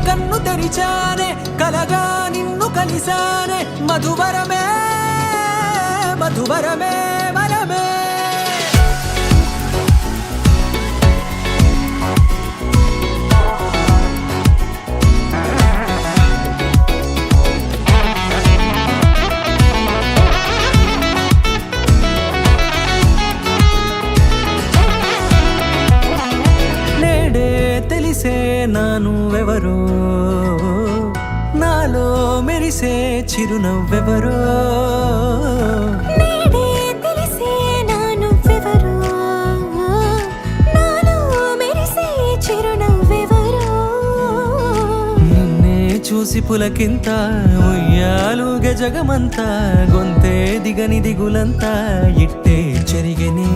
కన్ను తెరిచానే కలగా నిన్ను కలిసానే మధువరమే మధువరమే వరమే తెలిసే నానువెవరో నాలో మెరిసే చిరునవ్వెవరో నేడే తెలిసే నానువెవరో నాలో మెరిసే చిరునవ్వెవరో నిన్నే చూసి పులకింత ఉయ్యాలుగ జగమంతా గొంతే దిగని దిగులంతా ఇట్టే చెరిగనే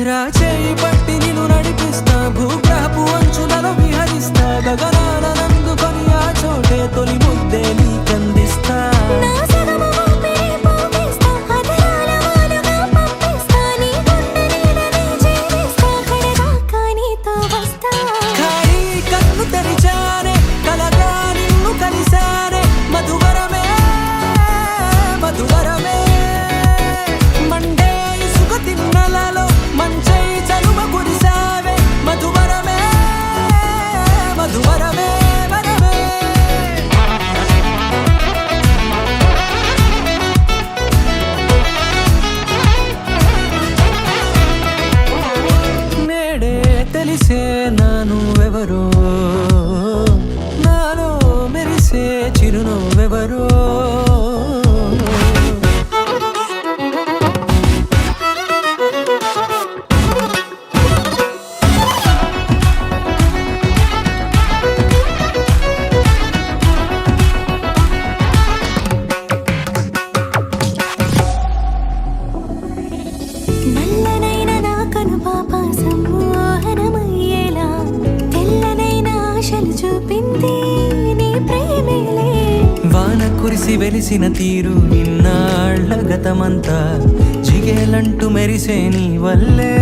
రాచేయి పట్టి నిన్ను నడిపిస్తా భూగ్రహపు అంచులలో విహరిస్తా గగనాల నందుకొని ఆ చోటే తొలి ముద్దే నీకందిస్తా నా సగము ఊపిరి పోగిస్తా అదరాల వాలుగా పంపిస్తా నీ గుండె నీడనే జీవిస్తా కడదాకా నీతో వస్తా ఖాళీ కన్ను తెరిచానే కలగా నిన్ను కలిసానే మధువరమే మధువరమే మండే ఇసుక తిన్నలలో మంచై చలువ కురిసావే మధువరమే మధువరమే వరమే నేడే తెలిసే నానువెవరో నాలో మెరిసే చిరునవ్వెవరో నల్లనైన నా కనుపాప సమ్మోహనమయ్యేలా తెల్లనైన ఆశలు చూపింది నీ ప్రేమేలే వాన కురిసి వెలిసిన తీరు ఇన్నాళ్ల గతమంతా జిగేలంటూ మెరిసే నీ వల్లే